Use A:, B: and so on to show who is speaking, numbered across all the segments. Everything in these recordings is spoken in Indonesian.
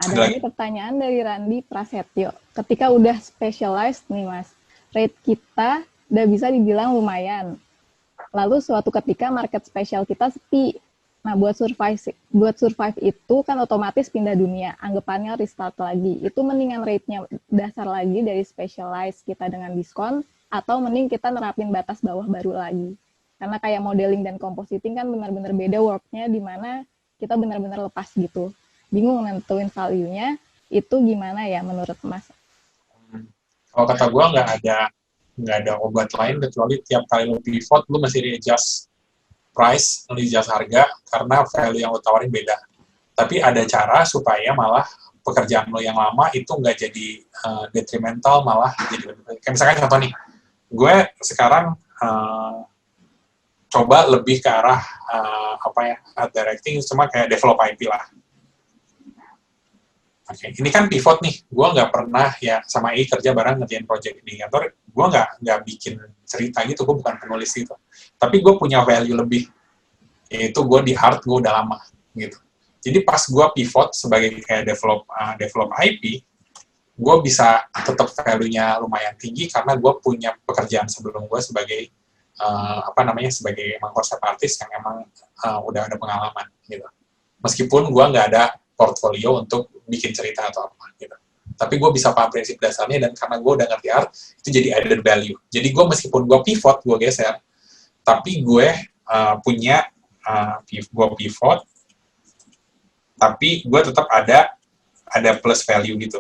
A: Ada lagi pertanyaan dari Randi Prasetyo. Ketika udah specialized nih Mas, rate kita udah bisa dibilang lumayan. Lalu suatu ketika market spesial kita sepi. Nah, buat survive itu kan otomatis pindah dunia. Anggapannya restart lagi. Itu mendingan rate-nya dasar lagi dari specialized kita dengan diskon, atau mending kita nerapin batas bawah baru lagi. Karena kayak modeling dan compositing kan benar-benar beda work-nya, di mana kita benar-benar lepas gitu. Bingung nentuin value-nya, itu gimana ya menurut Mas?
B: Kalau kata gue nggak ada obat lain kecuali tiap kali lo pivot lo mesti readjust price, readjust harga karena value yang lo tawarin beda. Tapi ada cara supaya malah pekerjaan lo yang lama itu nggak jadi detrimental, malah jadi lebih baik. Kayak misalkan contoh nih, gue sekarang coba lebih ke arah art directing, cuma kayak develop IP lah. Oke, ini kan pivot nih. Gue nggak pernah ya sama kerja bareng ngerjain project di kantor. Gue nggak bikin cerita gitu. Gue bukan penulis gitu. Tapi gue punya value lebih. Yaitu gue di art gue udah lama gitu. Jadi pas gue pivot sebagai kayak develop IP, gue bisa tetap value-nya lumayan tinggi karena gue punya pekerjaan sebelum gue sebagai sebagai concept artist yang emang udah ada pengalaman gitu. Meskipun gue nggak ada portfolio untuk bikin cerita atau apa gitu. Tapi gue bisa paham prinsip dasarnya dan karena gue udah ngerti art, itu jadi added value. Jadi gue meskipun gue pivot, gue geser, tapi gue gue pivot, tapi gue tetap ada plus value gitu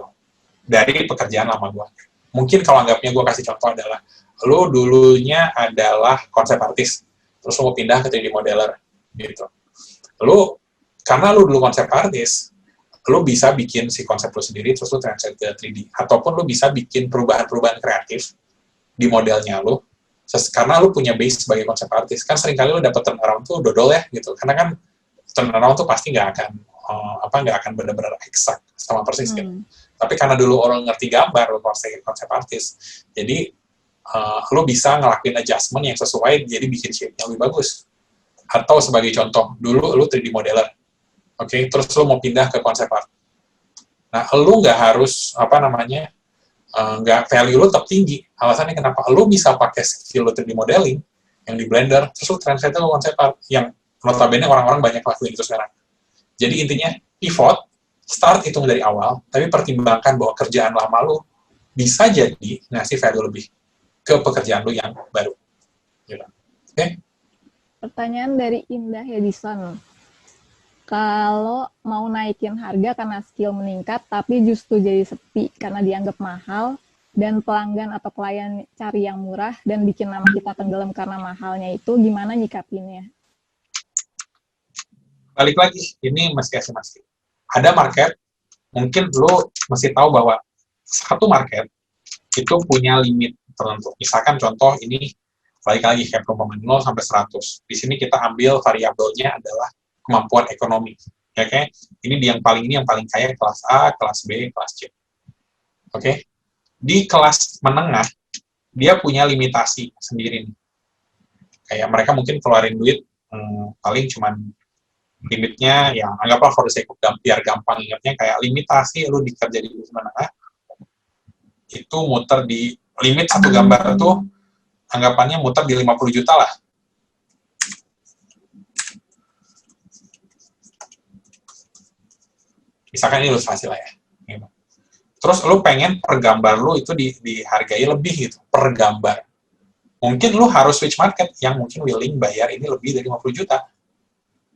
B: dari pekerjaan lama gue. Mungkin kalau anggapnya gue kasih contoh adalah, lo dulunya adalah konsep artis, terus lo mau pindah ke 3D modeler gitu. Karena lu dulu konsep artis, lu bisa bikin si konsep lu sendiri, terus lu translate ke 3D. Ataupun lu bisa bikin perubahan-perubahan kreatif di modelnya lu, karena lu punya base sebagai konsep artis. Kan seringkali lu dapet turnaround tuh dodol ya, gitu. Karena kan turnaround tuh pasti nggak akan benar-benar eksak sama persis gitu. Tapi karena dulu orang ngerti gambar, lu konsep artis, jadi lu bisa ngelakuin adjustment yang sesuai, jadi bikin shape-nya lebih bagus. Atau sebagai contoh, dulu lu 3D modeler, Oke, terus lo mau pindah ke konsep art. Nah, lo nggak harus, nggak value lo tetap tinggi. Alasannya kenapa? Lo bisa pakai skill lo 3D modeling yang di Blender, terus lo translate ke konsep art, yang notabene orang-orang banyak lakuin itu sekarang. Jadi intinya, pivot, start hitung dari awal, tapi pertimbangkan bahwa kerjaan lama lo bisa jadi ngasih value lebih ke pekerjaan lo yang baru. Gitu. Oke?
A: Pertanyaan dari Indah Edison. Kalau mau naikin harga karena skill meningkat, tapi justru jadi sepi karena dianggap mahal, dan pelanggan atau klien cari yang murah, dan bikin nama kita tenggelam karena mahalnya itu, gimana nyikapinnya?
B: Balik lagi, ini masing-masing. Ada market, mungkin lo mesti tahu bahwa satu market itu punya limit tertentu. Misalkan contoh ini, balik lagi kayak perumpamaan 0 sampai 100. Di sini kita ambil variabelnya adalah kemampuan ekonomi. Ya, okay? Ini yang paling kaya kelas A, kelas B, kelas C. Oke. Di kelas menengah dia punya limitasi sendiri nih. Kayak mereka mungkin keluarin duit paling cuman limitnya ya anggaplah for the sake of biar gampang ingatnya kayak limitasi lu dikerja di menengah itu muter di limit satu gambar itu anggapannya muter di 50 juta lah. Misalkan ini ilustrasi lah ya. Terus lu pengen per gambar lu itu dihargai lebih gitu, per gambar. Mungkin lu harus switch market yang mungkin willing bayar ini lebih dari 50 juta.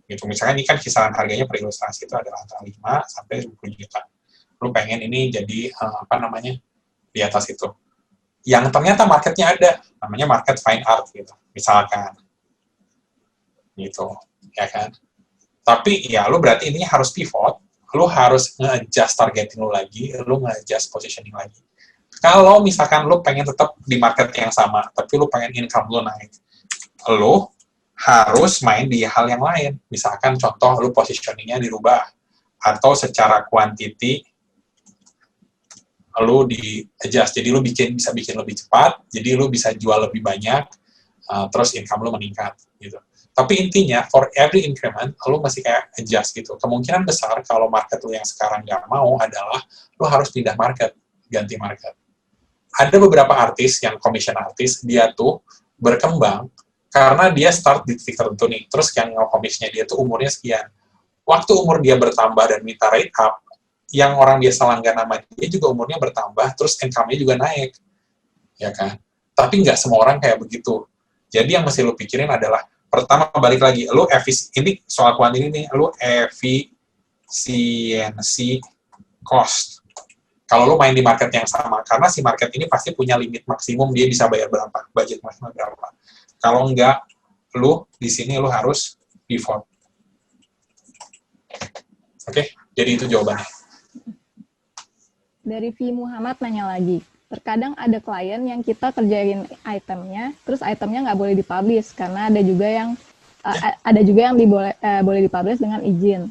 B: Gitu. Misalnya ini kan kisaran harganya per ilustrasi itu adalah antara 5 sampai 50 juta. Lu pengen ini jadi, di atas itu. Yang ternyata marketnya ada, namanya market fine art gitu, misalkan. Gitu, ya kan? Tapi ya lu berarti ini harus pivot, lu harus nge-adjust targeting lu lagi, lu nge-adjust positioning lagi. Kalau misalkan lu pengen tetap di market yang sama, tapi lu pengen income lu naik, lu harus main di hal yang lain. Misalkan contoh lu positioningnya dirubah, atau secara quantity lu di-adjust, jadi lu bisa bikin lebih cepat, jadi lu bisa jual lebih banyak, terus income lu meningkat, gitu. Tapi intinya, for every increment, lo masih kayak adjust gitu. Kemungkinan besar kalau market lo yang sekarang nggak mau adalah lo harus pindah market, ganti market. Ada beberapa artis yang commission artis, dia tuh berkembang karena dia start di titik tertentu nih. Terus yang nge-commissionnya dia tuh umurnya sekian. Waktu umur dia bertambah dan minta rate up, yang orang biasa langgan nama dia juga umurnya bertambah, terus income-nya juga naik. Ya kan? Tapi nggak semua orang kayak begitu. Jadi yang mesti lo pikirin adalah, pertama balik lagi, lo ini soal kuantiti nih, lo efisiensi cost. Kalau lo main di market yang sama, karena si market ini pasti punya limit maksimum dia bisa bayar berapa, budget maksimal berapa. Kalau enggak, lo di sini lo harus pivot. Oke, jadi itu jawabannya.
A: Dari V Muhammad nanya lagi, terkadang ada klien yang kita kerjain itemnya, terus itemnya nggak boleh dipublish karena ada juga yang boleh dipublish dengan izin.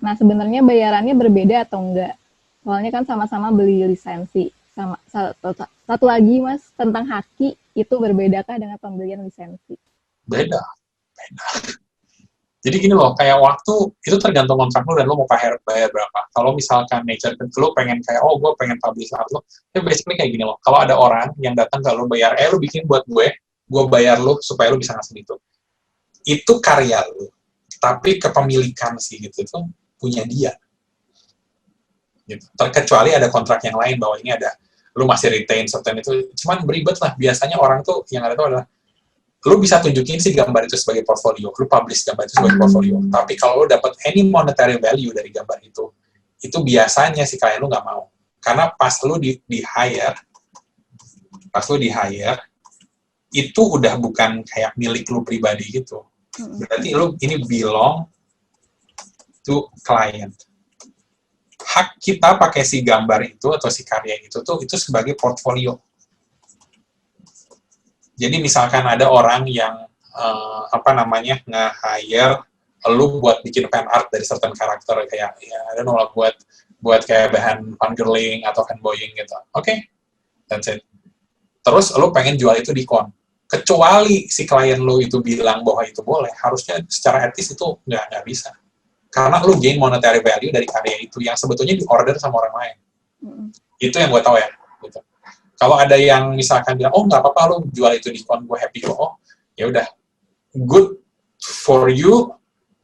A: Nah, sebenarnya bayarannya berbeda atau enggak? Soalnya kan sama-sama beli lisensi. Satu lagi, Mas, tentang haki, itu berbedakah dengan pembelian lisensi?
B: Beda. Jadi gini loh, kayak waktu, itu tergantung kontrak lo dan lo mau bayar berapa. Kalau misalkan nature lo pengen kayak, oh gue pengen publish art lo, ya basically kayak gini loh. Kalau ada orang yang datang ke lo bayar, lo bikin buat gue bayar lo supaya lo bisa ngasih itu. Itu karya lo. Tapi kepemilikan sih gitu, itu punya dia. Gitu. Terkecuali ada kontrak yang lain bahwa ini ada, lo masih retain certain itu, cuman beribet lah. Biasanya orang tuh, yang ada tuh adalah, lu bisa tunjukin sih gambar itu sebagai portfolio, lu publish gambar itu sebagai portfolio. Tapi kalau lu dapat any monetary value dari gambar itu biasanya si klien lu nggak mau. Karena pas lu di hire, itu udah bukan kayak milik lu pribadi gitu. Berarti lu ini belong to client. Hak kita pakai si gambar itu atau si karya itu sebagai portfolio. Jadi misalkan ada orang yang nge-hire lu buat bikin fan art dari certain karakter kayak I don't know lah, buat kayak bahan fangirling atau fanboying gitu. Oke. That's it. Terus lu pengen jual itu di kon. Kecuali si klien lu itu bilang bahwa itu boleh, harusnya secara etis itu nggak bisa. Karena lu gain monetary value dari karya itu yang sebetulnya di-order sama orang lain. Itu yang gue tahu ya. Gitu. Kalau ada yang misalkan bilang, oh nggak apa-apa lo jual itu diskon, gue happy kok. Oh, ya udah, good for you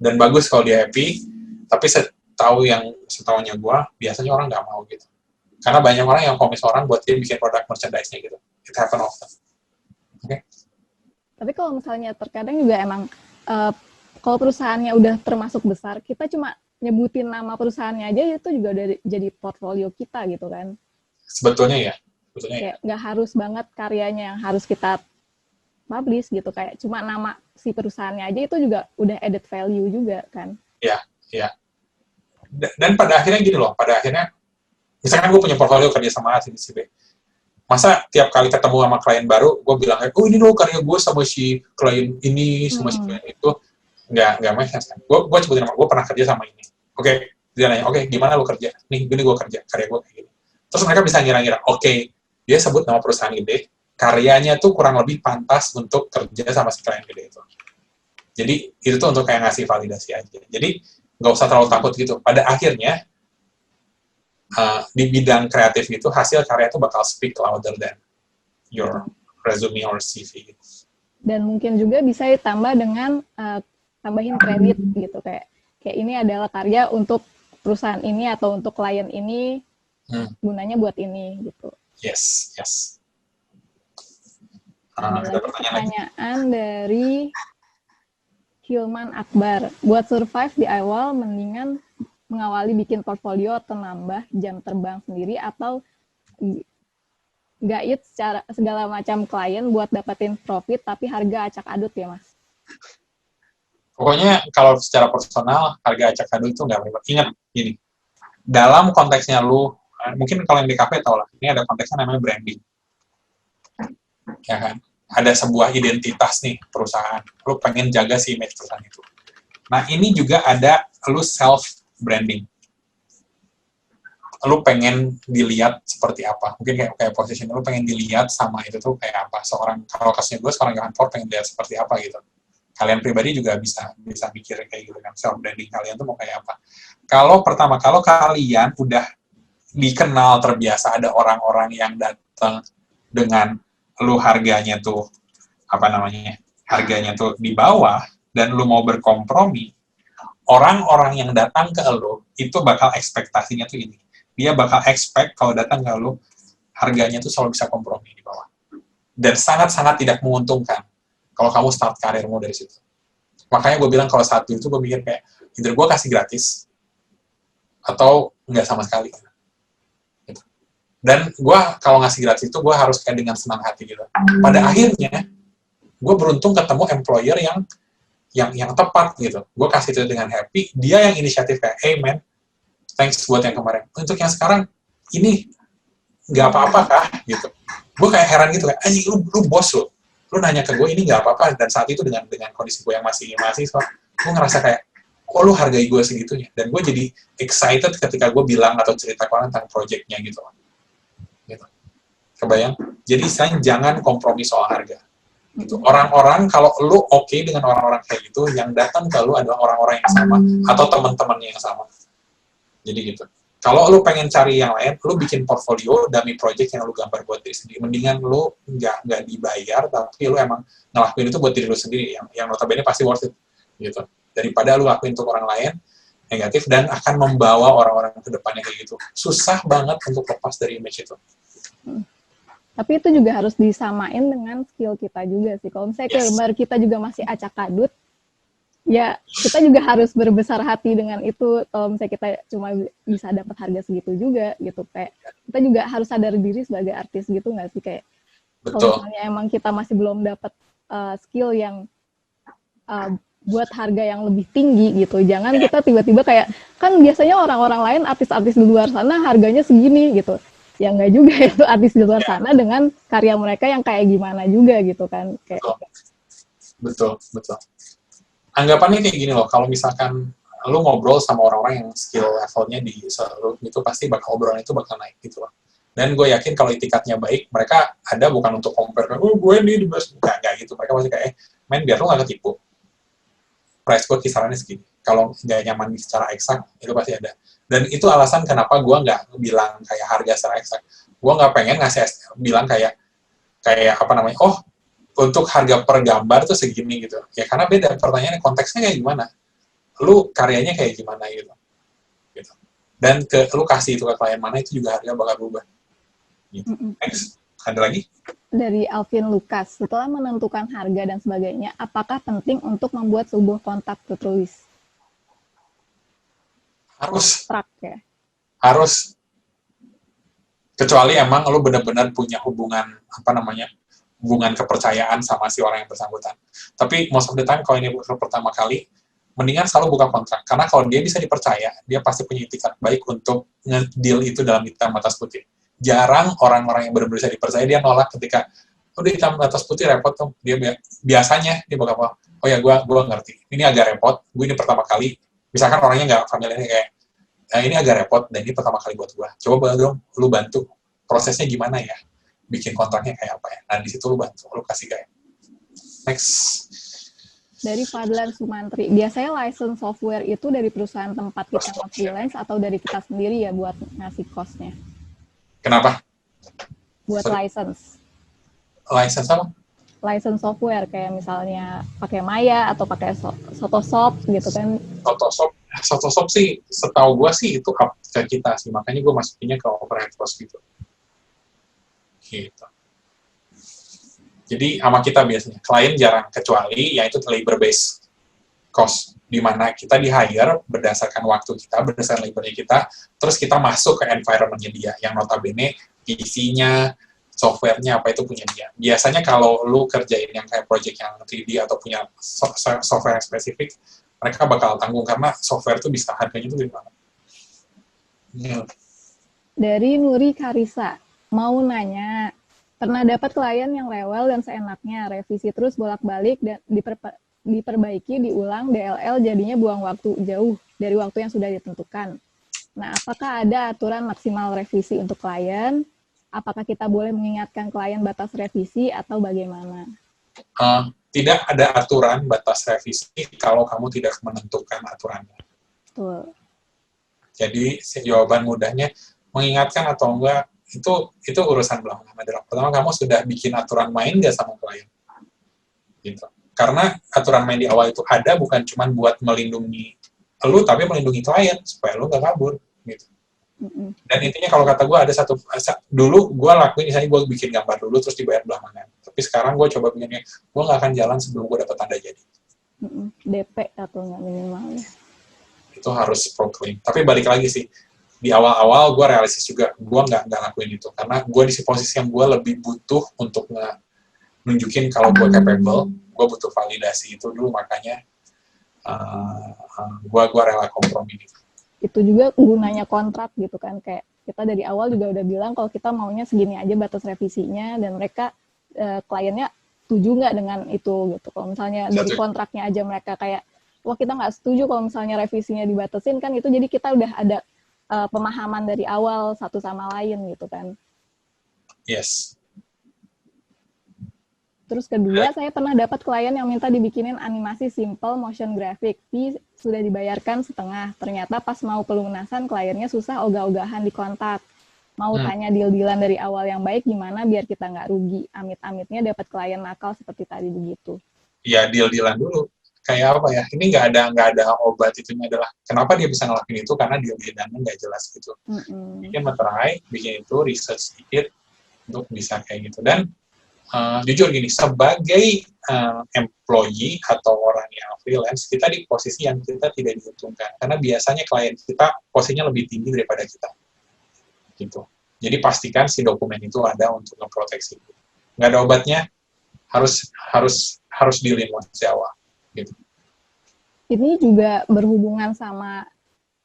B: dan bagus kalau dia happy. Tapi setahunya gue, biasanya orang nggak mau gitu. Karena banyak orang yang komis orang buat dia bikin produk merchandise-nya gitu. It happen often. Oke.
A: Tapi kalau misalnya terkadang juga emang kalau perusahaannya udah termasuk besar, kita cuma nyebutin nama perusahaannya aja itu juga udah jadi portfolio kita gitu kan.
B: Sebetulnya ya.
A: Kayak nggak harus banget karyanya yang harus kita publish gitu, kayak cuma nama si perusahaannya aja itu juga udah added value juga kan.
B: Iya. Dan pada akhirnya gini loh, misalkan gue punya portfolio kerja sama si B. Masa tiap kali ketemu sama klien baru, gue bilang, oh ini loh karya gue sama si klien ini, sama si klien itu. Nggak make sense kan. Gue sebutin nama, gue pernah kerja sama ini. Oke, dia nanya, oke, gimana lo kerja? Nih, gini gue kerja, karya gue kayak gini. Terus mereka bisa ngira-ngira, oke, dia sebut nama perusahaan gede, karyanya tuh kurang lebih pantas untuk kerja sama si klien gede itu. Jadi, itu tuh untuk kayak ngasih validasi aja. Jadi, nggak usah terlalu takut gitu. Pada akhirnya, di bidang kreatif gitu, hasil karya itu bakal speak louder than your resume or CV.
A: Dan mungkin juga bisa ditambah dengan tambahin kredit gitu, kayak ini adalah karya untuk perusahaan ini atau untuk klien ini, gunanya buat ini gitu.
B: Yes.
A: Ada pertanyaan dari Hilman Akbar. Buat survive di awal, mendingan mengawali bikin portfolio atau nambah jam terbang sendiri, atau guide segala macam klien buat dapetin profit tapi harga acak adut ya, Mas?
B: Pokoknya kalau secara personal, harga acak adut itu nggak berubah. Ingat, gini, dalam konteksnya lu, mungkin kalau yang di kafe tau lah, ini ada konteksnya namanya branding. Ya kan? Ada sebuah identitas nih perusahaan. Lu pengen jaga si image perusahaan itu. Nah, ini juga ada lu self-branding. Lu pengen dilihat seperti apa. Mungkin kayak position, lu pengen dilihat sama itu tuh kayak apa. Kalau kasusnya gue, seorang kantor pengen dilihat seperti apa gitu. Kalian pribadi juga bisa mikir kayak gitu kan, self branding kalian tuh mau kayak apa. Kalau kalian udah dikenal terbiasa ada orang-orang yang datang dengan lu harganya tuh harganya tuh di bawah dan lu mau berkompromi, orang-orang yang datang ke lu itu bakal ekspektasinya tuh ini. Dia bakal expect kalau datang ke lu harganya tuh selalu bisa kompromi di bawah. Dan sangat-sangat tidak menguntungkan kalau kamu start karirmu dari situ. Makanya gue bilang kalau saat itu gue mikir kayak, either gue kasih gratis, atau nggak sama sekali. Gitu. Dan gue kalau ngasih gratis itu gue harus kayak dengan senang hati gitu. Pada akhirnya, gue beruntung ketemu employer yang tepat gitu. Gue kasih itu dengan happy, dia yang inisiatif kayak, hey man, thanks buat yang kemarin. Untuk yang sekarang, ini nggak apa-apa kah? Gitu. Gue kayak heran gitu, kayak, lu bos lo. Lu nanya ke gue, ini nggak apa-apa. Dan saat itu dengan kondisi gue yang masih mahasiswa, gue ngerasa kayak, kok lu hargai gue segitunya? Dan gue jadi excited ketika gue bilang atau cerita ke orang tentang project-nya gitu. Kebayang? Jadi istilahnya jangan kompromi soal harga. Gitu. Orang-orang, kalau lu oke dengan orang-orang kayak gitu, yang datang ke lu adalah orang-orang yang sama, atau teman-temannya yang sama. Jadi gitu. Kalau lu pengen cari yang lain, lu bikin portfolio dummy project yang lu gambar buat diri sendiri. Mendingan lu nggak dibayar, tapi lu emang ngelakuin itu buat diri lu sendiri, yang notabene pasti worth it. Gitu. Daripada lu lakuin untuk orang lain, negatif, dan akan membawa orang-orang ke depannya kayak gitu. Susah banget untuk lepas dari image itu.
A: Tapi itu juga harus disamain dengan skill kita juga sih. Kalau misalnya gambar kita juga masih acak kadut, ya kita juga harus berbesar hati dengan itu. Kalau misalnya kita cuma bisa dapat harga segitu juga gitu, kayak kita juga harus sadar diri sebagai artis gitu nggak sih, kayak kalau misalnya emang kita masih belum dapat skill yang buat harga yang lebih tinggi gitu, jangan kita tiba-tiba kayak, kan biasanya orang-orang lain artis-artis di luar sana harganya segini gitu. Ya nggak juga itu artis di luar sana dengan karya mereka yang kayak gimana juga gitu kan. Kayak,
B: betul. Anggapannya kayak gini loh, kalau misalkan lu ngobrol sama orang-orang yang skill levelnya di seluruh itu, pasti obrolan itu bakal naik gitu loh. Dan gue yakin kalau itikatnya baik, mereka ada bukan untuk compare, gue nih di best, nggak gitu. Mereka pasti kayak, main biar lu nggak ketipu. Price gue kisarannya segini. Kalau nggak nyaman secara eksak, itu pasti ada. Dan itu alasan kenapa gue nggak bilang kayak harga secara eksak. Gue nggak pengen bilang kayak untuk harga per gambar tuh segini gitu. Ya karena beda, pertanyaannya konteksnya kayak gimana. Lu karyanya kayak gimana gitu. Dan lu kasih itu ke klien mana, itu juga harga bakal berubah. Gitu. Next, ada lagi?
A: Dari Alvin Lucas, setelah menentukan harga dan sebagainya, apakah penting untuk membuat sebuah kontrak tertulis?
B: Harus.
A: Ya?
B: Harus. Kecuali emang lu benar-benar punya hubungan kepercayaan sama si orang yang bersangkutan. Tapi most of the time, kalau ini pertama kali, mendingan selalu buka kontrak. Karena kalau dia bisa dipercaya, dia pasti punya itikat baik untuk nge-deal itu dalam hitam atas putih. Jarang orang-orang yang benar-benar bisa dipercaya, dia nolak ketika, udah hitam atas putih repot tuh. Dia biasanya, dia bakal, oh ya gue ngerti, ini agak repot, gue ini pertama kali, misalkan orangnya nggak familiar kayak, ini agak repot, dan ini pertama kali buat gue. Coba dong, lu bantu, prosesnya gimana ya? Bikin kontraknya kayak apa ya? Nah, di situ lu bantu, lu kasih kayak. Next.
A: Dari Fadlan Sumantri, biasanya license software itu dari perusahaan tempat kita nge-freelance atau dari kita sendiri ya buat ngasih cost-nya?
B: Kenapa?
A: Buat license.
B: License apa?
A: License software, kayak misalnya pakai Maya atau pakai Photoshop gitu kan.
B: Photoshop sih, setahu gue sih itu up ke kita sih, makanya gue masukinnya ke overhead cost gitu. Jadi sama kita biasanya, klien jarang, kecuali ya itu labor based cost, di mana kita di-hire berdasarkan waktu kita, berdasarkan labornya kita, terus kita masuk ke environment-nya dia, yang notabene PC-nya, software-nya apa itu punya dia. Biasanya kalau lu kerjain yang kayak project yang 3D atau punya software yang spesifik, mereka bakal tanggung karena software itu bisa harganya itu gede banget.
A: Dari Nuri Karisa, mau nanya, pernah dapat klien yang rewel dan seenaknya, revisi terus bolak-balik dan diperbaiki, diulang, DLL jadinya buang waktu jauh dari waktu yang sudah ditentukan. Nah, apakah ada aturan maksimal revisi untuk klien? Apakah kita boleh mengingatkan klien batas revisi atau bagaimana?
B: tidak ada aturan batas revisi kalau kamu tidak menentukan aturannya.
A: Betul.
B: Jadi jawaban mudahnya mengingatkan atau enggak itu urusan belakangan adalah pertama kamu sudah bikin aturan main nggak sama klien, gitu. Karena aturan main di awal itu ada bukan cuma buat melindungi lu tapi melindungi klien supaya lu nggak kabur, gitu. Dan intinya kalau kata gue ada dulu gue lakuin misalnya gue bikin gambar dulu terus dibayar belakangan. Tapi sekarang gue coba bikinnya gue nggak akan jalan sebelum gue dapat tanda jadi.
A: DP atau nggak minimal ya.
B: Itu harus proclaim. Tapi balik lagi sih, di awal-awal gue realistis juga, gue nggak lakuin itu. Karena gue di posisi yang gue lebih butuh untuk nunjukin kalau gue capable, gue butuh validasi itu dulu, makanya gue rela kompromi gitu.
A: Itu juga gunanya kontrak gitu kan, kayak kita dari awal juga udah bilang kalau kita maunya segini aja batas revisinya, dan mereka kliennya setuju nggak dengan itu gitu. Kalau misalnya dari kontraknya aja mereka kayak wah kita nggak setuju kalau misalnya revisinya dibatasin, kan itu jadi kita udah ada pemahaman dari awal satu sama lain gitu kan.
B: Yes.
A: Terus kedua, saya pernah dapat klien yang minta dibikinin animasi simple motion graphic, sudah dibayarkan setengah. Ternyata pas mau pelunasan kliennya susah ogah-ogahan di kontak. Mau tanya deal-dealan dari awal yang baik gimana biar kita nggak rugi. Amit-amitnya dapat klien nakal seperti tadi begitu.
B: Ya deal-dealan dulu. Kayak apa ya? Ini nggak ada obat, itunya adalah kenapa dia bisa ngelakuin itu karena deal-dealannya nggak jelas gitu. Bikin materai, bikin itu research sedikit untuk bisa kayak gitu. Dan jujur gini, sebagai employee atau orang yang freelance, kita di posisi yang kita tidak diuntungkan. Karena biasanya klien kita posisinya lebih tinggi daripada kita. Gitu. Jadi pastikan si dokumen itu ada untuk memproteksi. Nggak ada obatnya, harus dealin dari awal. Gitu.
A: Ini juga berhubungan sama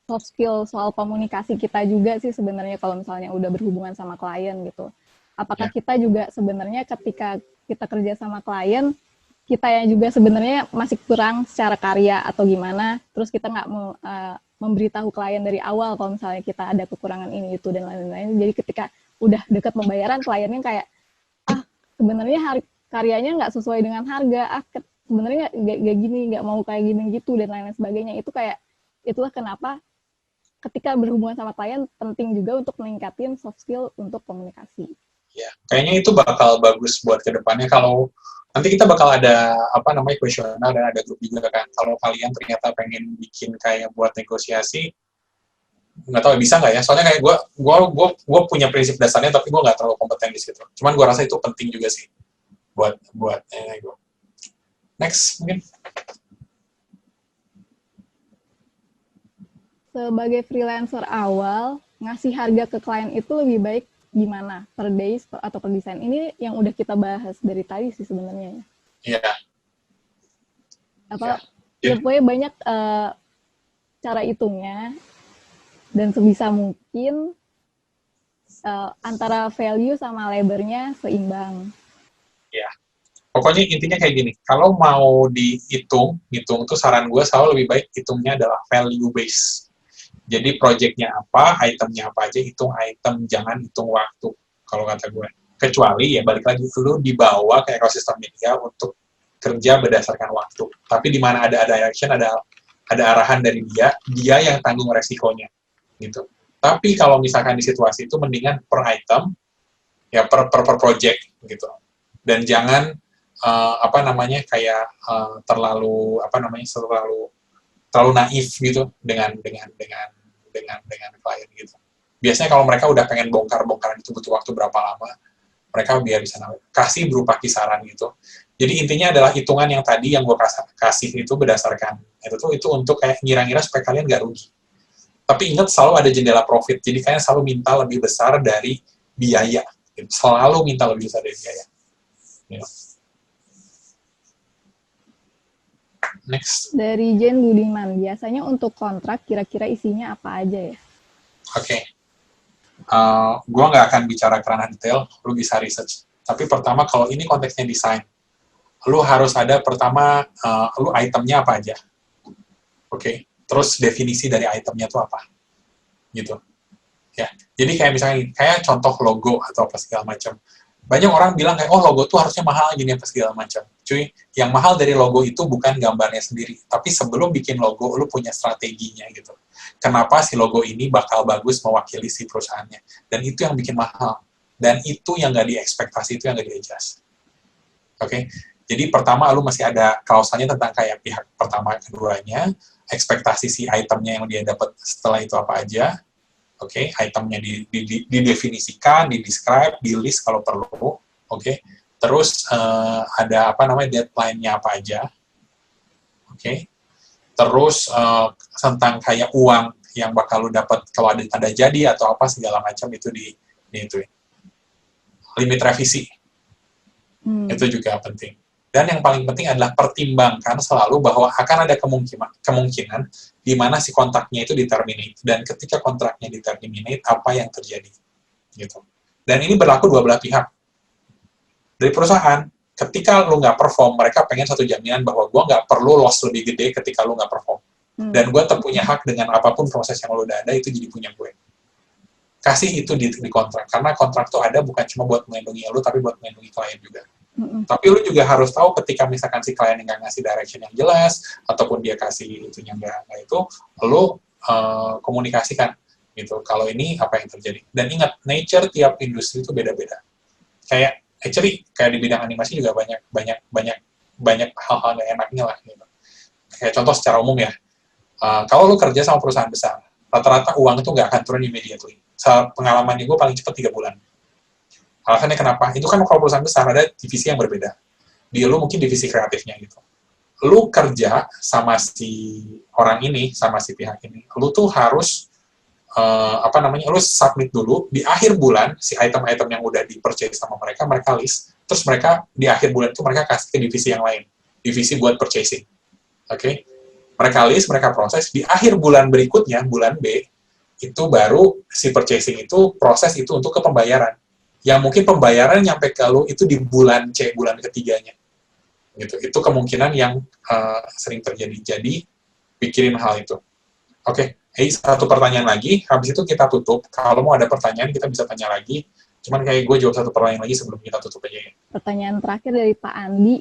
A: soft skill soal komunikasi kita juga sih sebenarnya kalau misalnya udah berhubungan sama klien gitu. Apakah kita juga sebenarnya ketika kita kerja sama klien, kita yang juga sebenarnya masih kurang secara karya atau gimana, terus kita nggak memberitahu klien dari awal kalau misalnya kita ada kekurangan ini, itu, dan lain-lain. Jadi ketika udah dekat pembayaran, kliennya kayak, sebenarnya karyanya nggak sesuai dengan harga, sebenarnya nggak gini, nggak mau kayak gini gitu, dan lain-lain sebagainya. Itu kayak, itulah kenapa ketika berhubungan sama klien, penting juga untuk meningkatin soft skill untuk komunikasi.
B: Ya, kayaknya itu bakal bagus buat kedepannya kalau nanti kita bakal ada kuesioner dan ada grup juga kan. Kalau kalian ternyata pengen bikin kayak buat negosiasi, nggak tahu bisa nggak ya. Soalnya kayak gue punya prinsip dasarnya tapi gue nggak terlalu kompeten di situ. Cuman gue rasa itu penting juga sih buat gue. Next mungkin.
A: Sebagai freelancer awal, ngasih harga ke klien itu lebih baik gimana? Per day atau per desain? Ini yang udah kita bahas dari tadi sih sebenarnya.
B: Iya.
A: Ya pokoknya banyak cara hitungnya, dan sebisa mungkin antara value sama labor-nya seimbang.
B: Ya. Pokoknya intinya kayak gini, kalau mau hitung tuh saran gue selalu lebih baik hitungnya adalah value base. Jadi project-nya apa, itemnya apa aja, hitung item, jangan hitung waktu, kalau kata gue. Kecuali ya balik lagi, lu dibawa ke ekosistem media untuk kerja berdasarkan waktu. Tapi di mana ada direction, ada arahan dari dia yang tanggung resikonya. Gitu. Tapi kalau misalkan di situasi itu, mendingan per item, ya per project, gitu. Dan jangan terlalu naif gitu dengan klien gitu. Biasanya kalau mereka udah pengen bongkar-bongkaran itu butuh waktu berapa lama, mereka biar bisa kasih berupa kisaran gitu. Jadi intinya adalah hitungan yang tadi yang gue kasih itu berdasarkan itu untuk kayak ngira-ngira supaya kalian nggak rugi. Tapi ingat selalu ada jendela profit. Jadi kalian selalu minta lebih besar dari biaya. Selalu minta lebih besar dari biaya. Gitu. Next.
A: Dari Jen Budiman, biasanya untuk kontrak kira-kira isinya apa aja ya?
B: Oke. Gue nggak akan bicara ke ranah detail, lu bisa research. Tapi pertama, kalau ini konteksnya desain, lu harus ada pertama, lu itemnya apa aja. Oke. Terus definisi dari itemnya itu apa. Gitu. Ya. Jadi kayak misalnya, kayak contoh logo atau apa segala macam. Banyak orang bilang kayak, oh logo tuh harusnya mahal gini apa segala macam. cuy. Yang mahal dari logo itu bukan gambarnya sendiri, tapi sebelum bikin logo, lu punya strateginya gitu. Kenapa si logo ini bakal bagus mewakili si perusahaannya. Dan itu yang bikin mahal. Dan itu yang nggak diekspektasi, itu yang nggak di-adjust. Oke? Jadi pertama, lu masih ada klausalnya tentang kayak pihak pertama, keduanya, ekspektasi si itemnya yang dia dapat setelah itu apa aja. Oke, itemnya didefinisikan, di-describe, di-list kalau perlu. Oke, terus ada apa namanya deadline-nya apa aja. Oke, terus tentang kayak uang yang bakal lu dapat kalau ada tanda jadi atau apa segala macam itu itu. Limit revisi itu juga penting. Dan yang paling penting adalah pertimbangkan selalu bahwa akan ada kemungkinan di mana si kontraknya itu di-terminate. Dan ketika kontraknya di-terminate, apa yang terjadi. Gitu. Dan ini berlaku dua belah pihak. Dari perusahaan, ketika lu nggak perform, mereka pengen satu jaminan bahwa gue nggak perlu loss lebih gede ketika lu nggak perform. Dan gue tetap punya hak dengan apapun proses yang lu udah ada, itu jadi punya gue. Kasih itu di kontrak. Karena kontrak tuh ada bukan cuma buat melindungi lu, tapi buat melindungi klien juga. Tapi lu juga harus tahu ketika misalkan si klien nggak ngasih direction yang jelas, ataupun dia kasih itunya nggak itu, lu komunikasikan gitu. Kalau ini apa yang terjadi. Dan ingat, nature tiap industri itu beda-beda. Kayak di bidang animasi juga banyak hal-hal nggak enaknya lah. Gitu. Kayak contoh secara umum ya, kalau lu kerja sama perusahaan besar, rata-rata uang itu nggak akan turun immediately. Pengalamannya gue paling cepat 3 bulan. Alasannya kenapa? Itu kan kalau perusahaan besar ada divisi yang berbeda. Di lu mungkin divisi kreatifnya gitu. Lu kerja sama si orang ini, sama si pihak ini, lu tuh harus lu submit dulu di akhir bulan si item-item yang udah di-purchase sama mereka list, terus mereka di akhir bulan itu mereka kasih ke divisi yang lain, divisi buat purchasing. Oke? Mereka list, mereka proses, di akhir bulan berikutnya, bulan B, itu baru si purchasing itu proses itu untuk ke pembayaran. Yang mungkin pembayaran nyampe ke lu itu di bulan C, bulan ketiganya. Gitu. Itu kemungkinan yang sering terjadi. Jadi, pikirin hal itu. Oke, satu pertanyaan lagi, habis itu kita tutup. Kalau mau ada pertanyaan, kita bisa tanya lagi. Cuman kayak gue jawab satu pertanyaan lagi sebelum kita tutup aja ya.
A: Pertanyaan terakhir dari Pak Andi,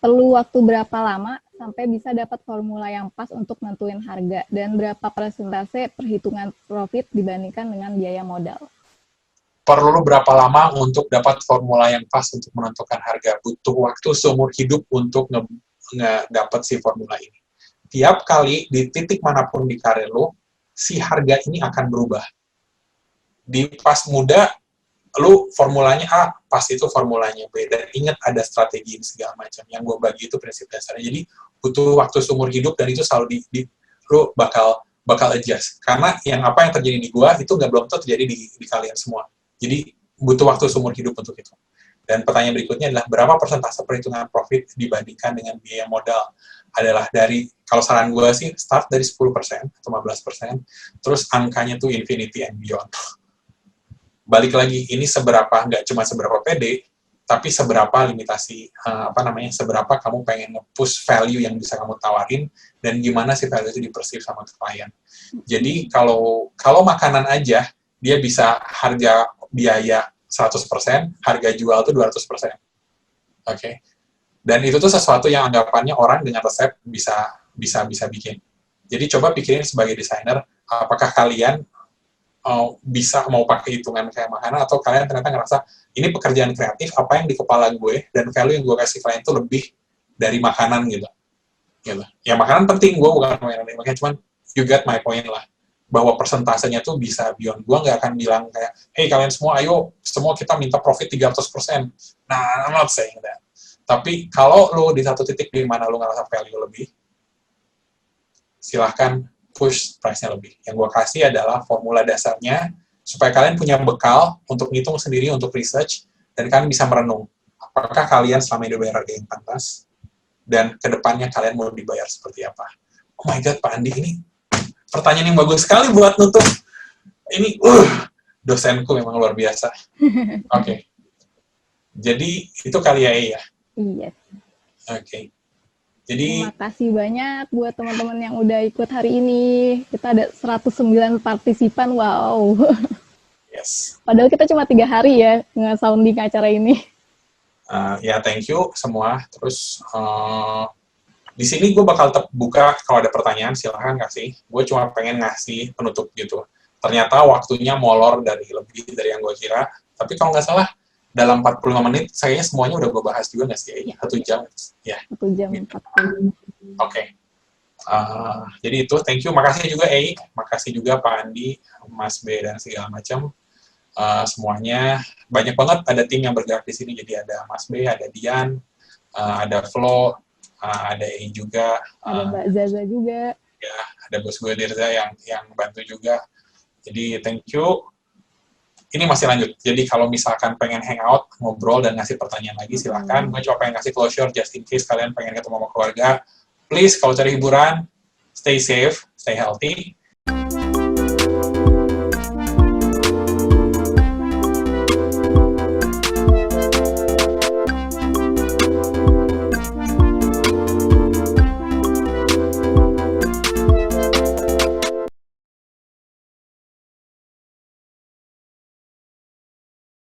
A: perlu waktu berapa lama sampai bisa dapat formula yang pas untuk nentuin harga? Dan berapa persentase perhitungan profit dibandingkan dengan biaya modal?
B: Perlu berapa lama untuk dapat formula yang pas untuk menentukan harga? Butuh waktu seumur hidup untuk ngedapat si formula ini. Tiap kali di titik manapun di karir lo, si harga ini akan berubah. Di pas muda, lo formulanya A, pas itu formulanya B. Dan ingat ada strategi segala macam. Yang gue bagi itu prinsip dasarnya. Jadi butuh waktu seumur hidup dan itu selalu lo bakal adjust. Karena yang terjadi di gue itu belum tentu terjadi di kalian semua. Jadi, butuh waktu seumur hidup untuk itu. Dan pertanyaan berikutnya adalah, berapa persentase perhitungan profit dibandingkan dengan biaya modal? Adalah kalau saran gue sih, start dari 10% atau 15%, terus angkanya tuh infinity and beyond. Balik lagi, ini nggak cuma seberapa pede, tapi seberapa limitasi, seberapa kamu pengen nge-push value yang bisa kamu tawarin, dan gimana sih value itu di-perceive sama klien. Jadi, kalau makanan aja, dia bisa harga biaya 100%, harga jual tuh 200%. Oke. Dan itu tuh sesuatu yang anggapannya orang dengan resep bisa bikin. Jadi coba pikirin sebagai desainer, apakah kalian mau pakai hitungan kayak makanan, atau kalian ternyata ngerasa, ini pekerjaan kreatif, apa yang di kepala gue, dan value yang gue kasih klien itu lebih dari makanan gitu. Ya makanan penting, gue bukan makanya cuman you get my point lah. Bahwa persentasenya tuh bisa beyond. Gue nggak akan bilang kayak, hey kalian semua, ayo, semua kita minta profit 300%. Nah, I'm not saying that. Tapi kalau lo di satu titik di mana lo ngerasa value lebih, silahkan push price-nya lebih. Yang gue kasih adalah formula dasarnya, supaya kalian punya bekal untuk ngitung sendiri, untuk research, dan kalian bisa merenung. Apakah kalian selama ini dibayar harga yang pantas, dan kedepannya kalian mau dibayar seperti apa. Oh my God, Pak Andi, ini pertanyaan yang bagus sekali buat nutup. Ini, dosenku memang luar biasa. Oke. Jadi, itu kali ya.
A: Iya.
B: Oke. Jadi,
A: terima kasih banyak buat teman-teman yang udah ikut hari ini. Kita ada 109 partisipan, wow.
B: Yes.
A: Padahal kita cuma 3 hari ya nge-sounding acara ini.
B: Ya, thank you semua. Terus di sini gue bakal tetap buka kalau ada pertanyaan, silahkan kasih. Gue cuma pengen ngasih penutup gitu. Ternyata waktunya molor lebih dari yang gue kira. Tapi kalau nggak salah, dalam 45 menit, kayaknya semuanya udah gue bahas juga nggak sih?
A: Ya.
B: 1 jam. Ya.
A: 1 jam 40.
B: Oke. Jadi itu, thank you. Makasih juga, Makasih juga Pak Andi, Mas B, dan segala macam. Semuanya banyak banget ada tim yang bergerak di sini, jadi ada Mas B, ada Dian, ada Flo, ada juga,
A: ada Mbak Zaza juga,
B: ya ada Bos gue Dirza yang bantu juga. Jadi thank you. Ini masih lanjut. Jadi kalau misalkan pengen hangout, ngobrol dan ngasih pertanyaan lagi, silahkan. Gue cuma pengen ngasih closure just in case kalian pengen ketemu sama keluarga. Please kalau cari hiburan, stay safe, stay healthy.